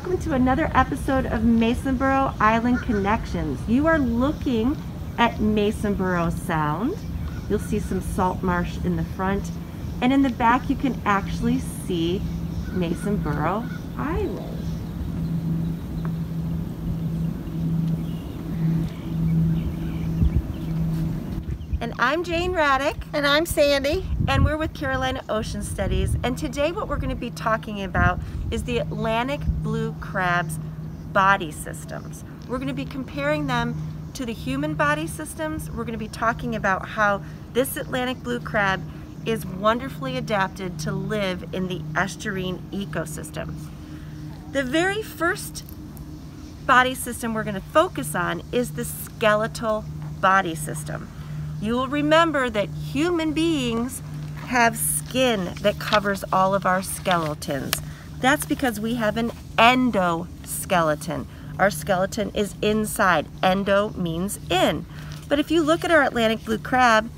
welcome to another episode of Masonboro Island Connections. You are looking at Masonboro Sound. You'll see some salt marsh in the front, and in the back you can actually see Masonboro Island. And I'm Jane Raddick. And I'm Sandy. And we're with Carolina Ocean Studies. And today what we're going to be talking about is the Atlantic blue crab's body systems. We're going to be comparing them to the human body systems. We're going to be talking about how this Atlantic blue crab is wonderfully adapted to live in the estuarine ecosystem. The very first body system we're going to focus on is the skeletal body system. You will remember that human beings have skin that covers all of our skeletons. That's because we have an endoskeleton. Our skeleton is inside. Endo means in. But if you look at our Atlantic blue crab,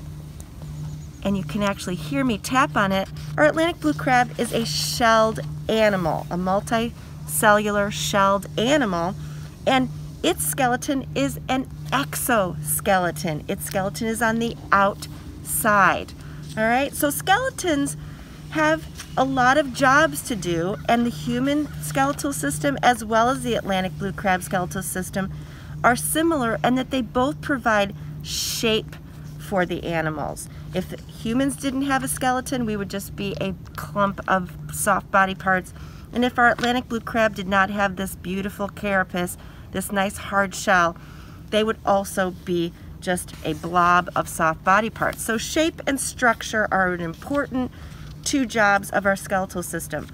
and you can actually hear me tap on it, our Atlantic blue crab is a shelled animal, a multicellular shelled animal, and its skeleton is an exoskeleton. Its skeleton is on the outside. All right, so skeletons have a lot of jobs to do, and the human skeletal system as well as the Atlantic blue crab skeletal system are similar in that they both provide shape for the animals. If the humans didn't have a skeleton, we would just be a clump of soft body parts. And if our Atlantic blue crab did not have this beautiful carapace, this nice hard shell, they would also be just a blob of soft body parts. So shape and structure are an important two jobs of our skeletal system.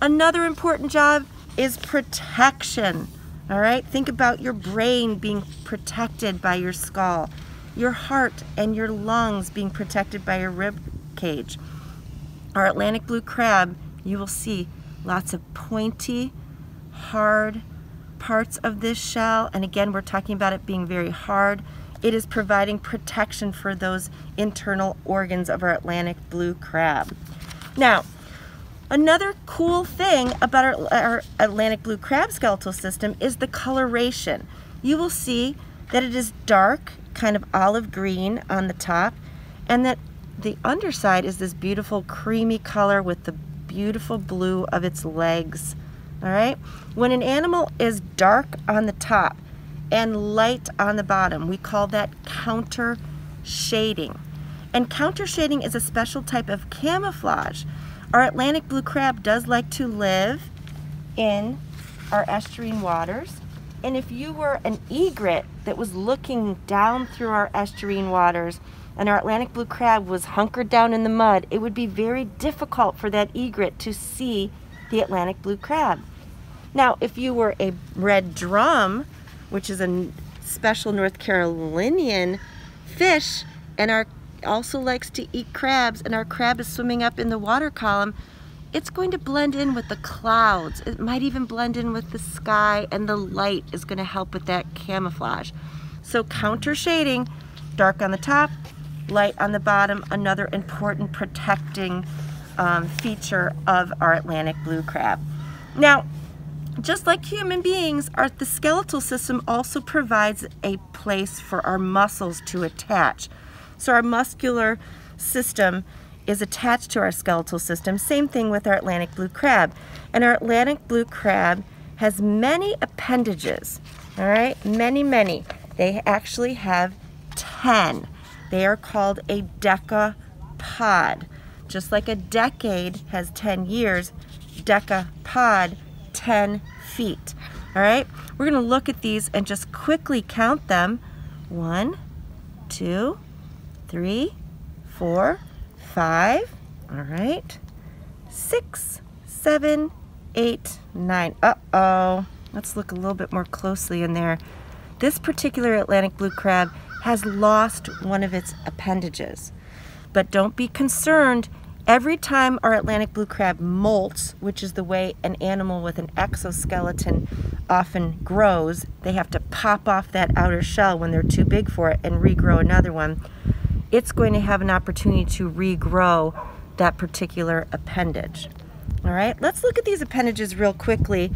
Another important job is protection. All right, think about your brain being protected by your skull, your heart and your lungs being protected by your rib cage. Our Atlantic blue crab, you will see lots of pointy, hard parts of this shell, and again we're talking about it being very hard. It is providing protection for those internal organs of our Atlantic blue crab. Now, another cool thing about our Atlantic blue crab skeletal system is the coloration. You will see that it is dark, kind of olive green on the top, and that the underside is this beautiful creamy color with the beautiful blue of its legs. All right, when an animal is dark on the top and light on the bottom, we call that counter shading. And counter shading is a special type of camouflage. Our Atlantic blue crab does like to live in our estuarine waters. And if you were an egret that was looking down through our estuarine waters and our Atlantic blue crab was hunkered down in the mud, it would be very difficult for that egret to see the Atlantic blue crab. Now, if you were a red drum, which is a special North Carolinian fish, and also likes to eat crabs, and our crab is swimming up in the water column, it's going to blend in with the clouds. It might even blend in with the sky, and the light is going to help with that camouflage. So counter shading, dark on the top, light on the bottom, another important protecting feature of our Atlantic blue crab. Now, just like human beings, the skeletal system also provides a place for our muscles to attach. So our muscular system is attached to our skeletal system. Same thing with our Atlantic blue crab. And our Atlantic blue crab has many appendages, all right? Many. They actually have 10. They are called a decapod. Just like a decade has 10 years, decapod, 10 feet. All right, we're going to look at these and just quickly count them. 1, 2, 3, 4, 5. All right, 6, 7, 8, 9. Uh-oh. Let's look a little bit more closely in there. This particular Atlantic blue crab has lost one of its appendages. But don't be concerned. Every time our Atlantic blue crab molts, which is the way an animal with an exoskeleton often grows, they have to pop off that outer shell when they're too big for it and regrow another one. It's going to have an opportunity to regrow that particular appendage. All right, let's look at these appendages real quickly.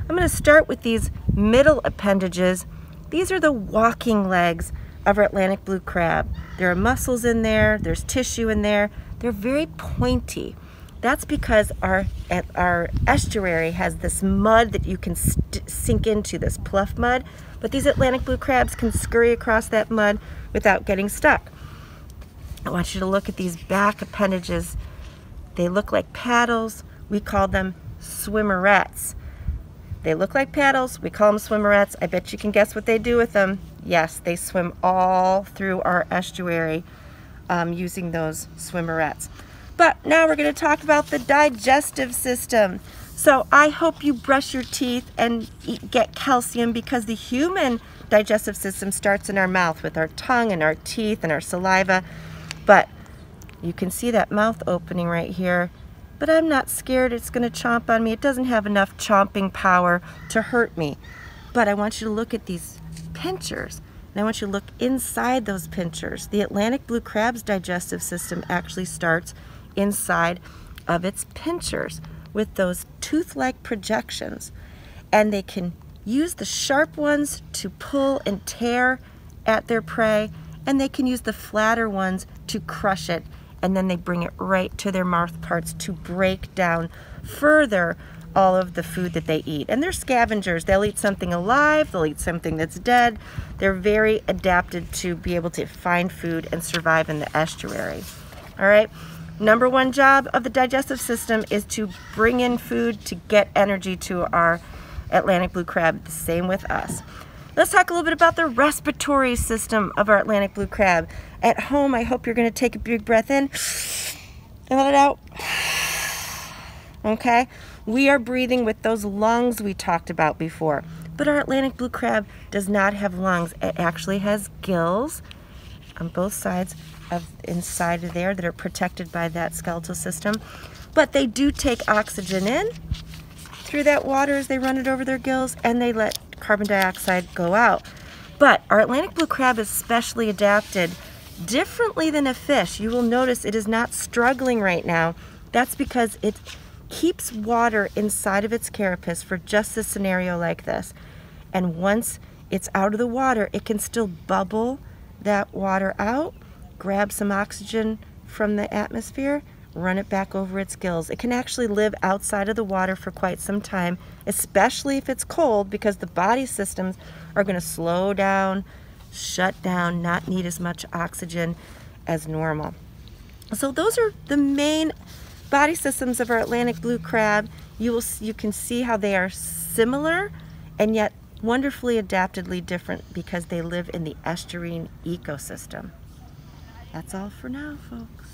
I'm going to start with these middle appendages. These are the walking legs of our Atlantic blue crab. There are muscles in there, there's tissue in there. They're very pointy. That's because our estuary has this mud that you can sink into, this pluff mud, but these Atlantic blue crabs can scurry across that mud without getting stuck. I want you to look at these back appendages. They look like paddles. We call them swimmerettes. They look like paddles. We call them swimmerettes. I bet you can guess what they do with them. Yes, they swim all through our estuary using those swimmerettes. But now we're going to talk about the digestive system. So I hope you brush your teeth and get calcium, because the human digestive system starts in our mouth with our tongue and our teeth and our saliva. But you can see that mouth opening right here. But I'm not scared it's going to chomp on me. It doesn't have enough chomping power to hurt me. But I want you to look at these pinchers. And I want you to look inside those pinchers. The Atlantic blue crab's digestive system actually starts inside of its pinchers with those tooth-like projections. And they can use the sharp ones to pull and tear at their prey, and they can use the flatter ones to crush it, and then they bring it right to their mouth parts to break down further all of the food that they eat. And they're scavengers. They'll eat something alive, they'll eat something that's dead. They're very adapted to be able to find food and survive in the estuary. All right, number one job of the digestive system is to bring in food to get energy to our Atlantic blue crab. The same with us. Let's talk a little bit about the respiratory system of our Atlantic blue crab. At home, I hope you're going to take a big breath in and let it out. Okay? We are breathing with those lungs we talked about before. But our Atlantic blue crab does not have lungs. It actually has gills on both sides of inside of there that are protected by that skeletal system. But they do take oxygen in through that water as they run it over their gills, and they let carbon dioxide go out. But our Atlantic blue crab is specially adapted differently than a fish. You will notice it is not struggling right now. That's because it keeps water inside of its carapace for just a scenario like this. And once it's out of the water, it can still bubble that water out, grab some oxygen from the atmosphere, run it back over its gills. It can actually live outside of the water for quite some time, especially if it's cold, because the body systems are going to slow down, shut down, not need as much oxygen as normal. So those are the main body systems of our Atlantic blue crab. You can see how they are similar and yet wonderfully adaptedly different because they live in the estuarine ecosystem. That's all for now, folks.